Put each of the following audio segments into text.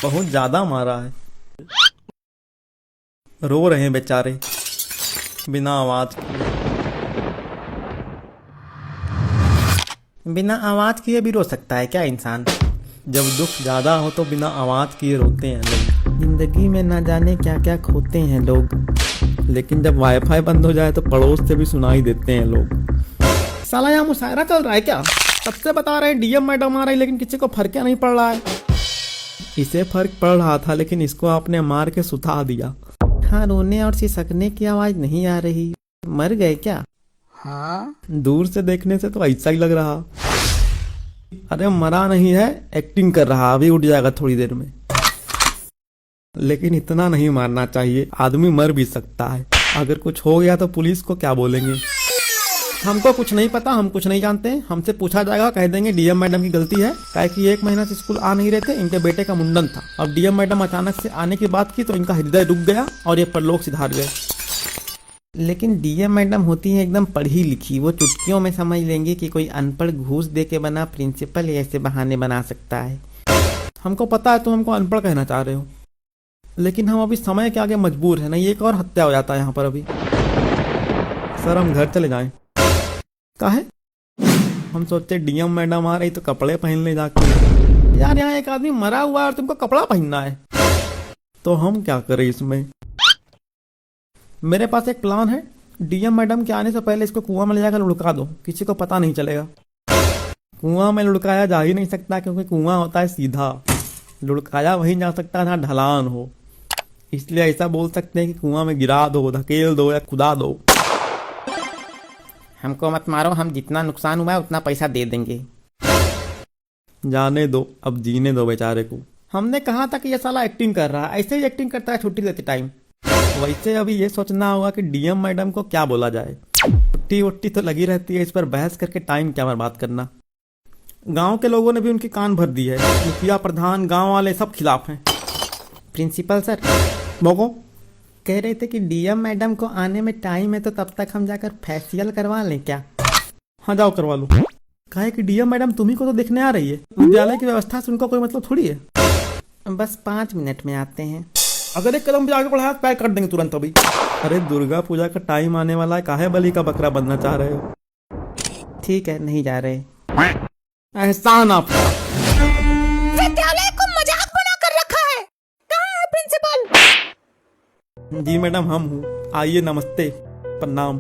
बहुत ज्यादा मारा है। रो रहे हैं बेचारे बिना आवाज किए। बिना आवाज किए भी रो सकता है क्या इंसान? जब दुख ज्यादा हो तो बिना आवाज किए रोते हैं लोग। जिंदगी में ना जाने क्या क्या खोते हैं लोग, लेकिन जब वाईफाई बंद हो जाए तो पड़ोस से भी सुनाई देते हैं लोग। साला यहाँ मुशायरा चल रहा है क्या? तब से बता रहे हैं डीएम मैडम आ रही, लेकिन किसी को फर्क नहीं पड़ रहा है। इसे फर्क पड़ रहा था, लेकिन इसको आपने मार के सुता दिया। हाँ, रोने और सिसकने की आवाज नहीं आ रही। मर गए क्या? हाँ, दूर से देखने से तो ऐसा ही लग रहा। अरे मरा नहीं है, एक्टिंग कर रहा, अभी उठ जाएगा थोड़ी देर में। लेकिन इतना नहीं मारना चाहिए, आदमी मर भी सकता है। अगर कुछ हो गया तो पुलिस को क्या बोलेंगे? हमको कुछ नहीं पता, हम कुछ नहीं जानते। हमसे पूछा जाएगा, कह देंगे डीएम मैडम की गलती है, काहे कि 1 महीना से स्कूल आ नहीं रहे थे, इनके बेटे का मुंडन था। अब डीएम मैडम अचानक से आने की बात की तो इनका हृदय रुक गया और ये परलोक सिधार गए। लेकिन डीएम मैडम होती है एकदम पढ़ी लिखी, वो चुटकियों में समझ लेंगे कि कोई अनपढ़ घूस दे के बना प्रिंसिपल ऐसे बहाने बना सकता है। हमको पता है तुम हमको अनपढ़ कहना चाह रहे हो, लेकिन हम अभी समय के आगे मजबूर है। नहीं एक और हत्या हो जाता है यहाँ पर अभी। सर हम घर चले जाएं। काहे? हम सोचे डीएम मैडम आ रही तो कपड़े पहन ले जाके। यार यहाँ एक आदमी मरा हुआ है और तुमको कपड़ा पहनना है, तो हम क्या करें इसमें? मेरे पास एक प्लान है। डीएम मैडम के आने से पहले इसको कुआं में ले जाकर लुढ़का दो, किसी को पता नहीं चलेगा। कुआं में लुढ़काया जा ही नहीं सकता, क्योंकि कुआं होता है सीधा। लुढ़काया वहीं जा सकता है जहाँ ढलान हो, इसलिए ऐसा बोल सकते हैं कि कुआं में गिरा दो, धकेल दो या खुदा दो। हमको मत मारो, हम जितना नुकसान हुआ है उतना पैसा दे देंगे। जाने दो, अब जीने दो बेचारे को। हमने कहा था कि ये साला एक्टिंग कर रहा है, ऐसे ही एक्टिंग करता है छुट्टी लेते टाइम। वैसे अभी ये सोचना होगा कि डीएम मैडम को क्या बोला जाए। छुट्टी वुट्टी तो लगी रहती है, इस पर बहस करके टाइम क्या बर्बाद करना। गांव के लोगों ने भी उनकी कान भर दी है, मुखिया प्रधान गांव वाले सब खिलाफ हैं। प्रिंसिपल सर बोको कह रहे थे कि डीएम मैडम को आने में टाइम है, तो तब तक हम जाकर फेशियल करवा लें क्या? हाँ जाओ करवा लो। कहे कि डीएम मैडम तुम्ही को तो देखने आ रही है, विद्यालय की व्यवस्था से उनका कोई मतलब थोड़ी है। बस 5 मिनट में आते हैं। अगर एक कदम भी आगे बढ़ाया पैक कर देंगे तुरंत अभी। अरे दुर्गा पूजा का टाइम आने वाला है, काहे बलि का बकरा बनना चाह रहे हो? ठीक है नहीं जा रहे। एहसान आपका। विद्यालय को मजाक बना कर रखा है। कहाँ है प्रिंसिपल? जी मैडम हम हूँ, आइए नमस्ते प्रणाम।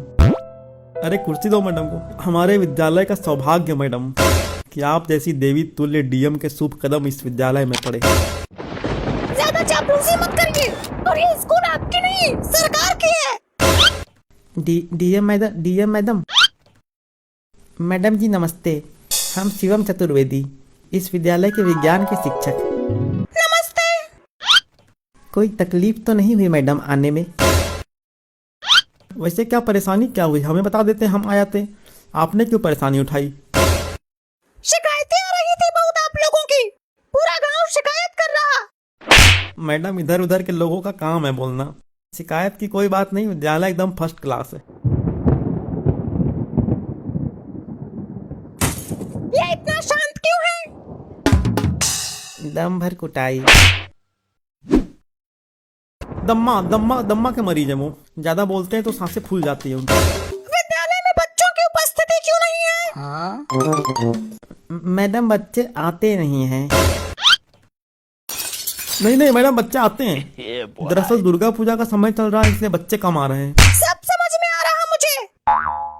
अरे कुर्सी दो मैडम को। हमारे विद्यालय का सौभाग्य मैडम कि आप जैसी देवी तुल्य डीएम के शुभ कदम इस विद्यालय में पड़े। ज्यादा चापलूसी मत करिए, और ये स्कूल आपकी नहीं सरकार की है। डीएम मैडम मैडम जी नमस्ते। हम शिवम चतुर्वेदी, इस विद्यालय के विज्ञान के शिक्षक। नमस्ते। कोई तकलीफ तो नहीं हुई मैडम आने में? वैसे क्या परेशानी क्या हुई, हमें बता देते हम आ जाते। आपने क्यों परेशानी उठाई? शिकायतें आ रही थी बहुत आप लोगों की, पूरा गांव शिकायत कर रहा। मैडम इधर उधर के लोगों का काम है बोलना। शिकायत की कोई बात नहीं, विद्यालय एकदम फर्स्ट क्लास है। ये इतना शांत क्यों है? दम भर कुटाई। दम्मा के मरीज है वो, ज्यादा बोलते हैं तो सांसें फूल जाती है उनकी। विद्यालय में बच्चों की उपस्थिति क्यों नहीं है? हाँ? मैडम बच्चे आते नहीं हैं। नहीं मैडम बच्चे आते हैं, दरअसल दुर्गा पूजा का समय चल रहा है, इसलिए बच्चे कम आ रहे हैं। सब समझ में आ रहा मुझे।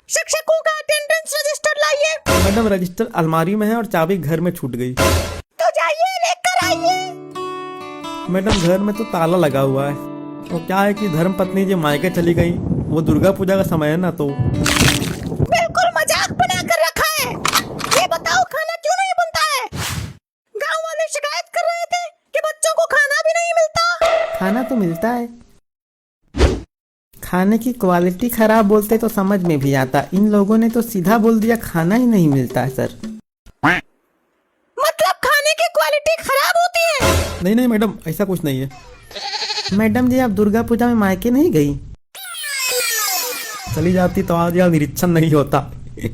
शिक्षकों का अटेंडेंस रजिस्टर लाइए। मैडम रजिस्टर अलमारी में है और चाबी घर में छूट गई। तो जाइए लेकर आइए। मैडम घर में तो ताला लगा हुआ है। वो क्या है कि धर्म पत्नी जी मायके चली गई, वो दुर्गा पूजा का समय है ना, तो बिल्कुल मजाक बना कर रखा है। ये बताओ खाना क्यों नहीं बनता है? गांव वाले शिकायत कर रहे थे कि बच्चों को खाना भी नहीं मिलता। खाना तो मिलता है, खाने की क्वालिटी खराब बोलते तो समझ में भी आता। इन लोगों ने तो सीधा बोल दिया खाना ही नहीं मिलता है सर। मतलब खाने की क्वालिटी खराब होती है? नहीं मैडम ऐसा कुछ नहीं है। मैडम जी आप दुर्गा पूजा में मायके नहीं गई? चली जाती तो आज यहाँ निरीक्षण नहीं होता। ये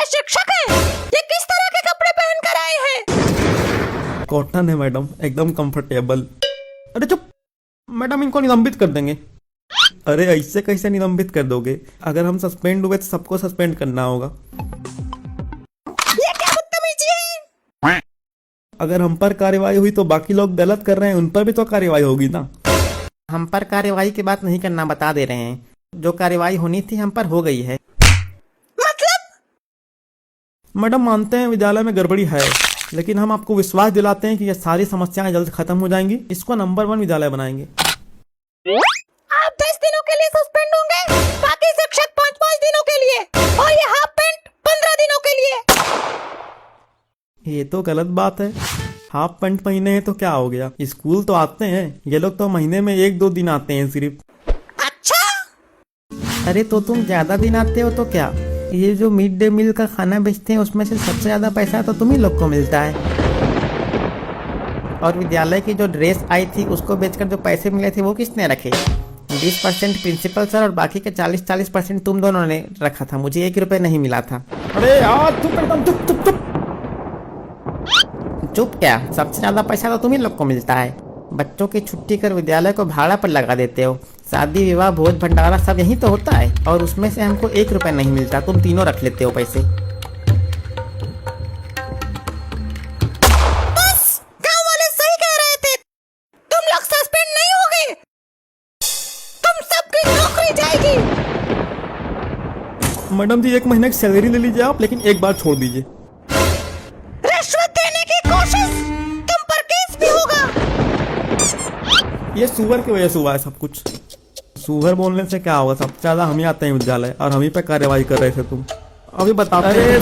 शिक्षक है, ये किस तरह के कपड़े पहन कर आए हैं? कॉटन है मैडम, एकदम कंफर्टेबल। अरे चुप मैडम, इनको निलंबित कर देंगे। अरे ऐसे कैसे निलंबित कर दोगे? अगर हम सस्पेंड हुए तो सबको सस्पेंड करना होगा। ये क्या बदतमीजी है? अगर हम पर कार्रवाई हुई तो बाकी लोग गलत कर रहे हैं, उन पर भी तो कार्रवाई होगी ना। हम पर कार्रवाई की बात नहीं करना बता दे रहे हैं। जो कार्रवाई होनी थी हम पर हो गई है। मतलब? मैडम मानते हैं विद्यालय में गड़बड़ी है, लेकिन हम आपको विश्वास दिलाते हैं कि ये सारी समस्याएं जल्द खत्म हो जाएंगी। इसको नंबर 1 विद्यालय बनाएंगे। आप 10 दिनों के लिए सस्पेंड होंगे, बाकी शिक्षक 5-5 दिनों के लिए, और ये हाफ पैंट 15 दिनों के लिए। ये तो गलत बात है। हाफ पैंट पहने हैं तो क्या हो गया? स्कूल तो आते हैं, ये लोग तो महीने में 1-2 दिन आते हैं सिर्फ। अच्छा, अरे तो तुम ज्यादा दिन आते हो तो क्या? ये जो मिड डे मील का खाना बेचते हैं उसमें से सबसे ज्यादा पैसा तो तुम ही लोग को मिलता है। और विद्यालय की जो ड्रेस आई थी उसको बेचकर जो पैसे मिले थे वो किसने रखे? 20% प्रिंसिपल सर और बाकी के 40% तुम दोनों ने रखा था। मुझे 1 रुपए नहीं मिला था। अरे यार चुप एकदम, चुप चुप चुप चुप। क्या? सबसे ज्यादा पैसा तो तुम ही लोग को मिलता है। बच्चों की छुट्टी कर विद्यालय को भाड़ा पर लगा देते हो। शादी विवाह भोज भंडारा सब यही तो होता है, और उसमें से हमको 1 रुपए नहीं मिलता। तुम तीनों रख लेते हो पैसे। बस गांव वाले सही कह रहे थे, तुम लोग सस्पेंड नहीं होगे, तुम सबकी नौकरी जाएगी। मैडम जी 1 महीने की सैलरी ले लीजिए आप, लेकिन एक बार छोड़ दीजिए। रिश्वत देने की कोशिश, तुम पर केस भी होगा। ये सुअर की वजह से हुआ है सब कुछ। सुअर बोलने से क्या होगा? सबसे ज्यादा हम ही आते हैं विद्यालय, और हम ही पे कार्यवाही कर रहे थे तुम। अभी बताते हैं।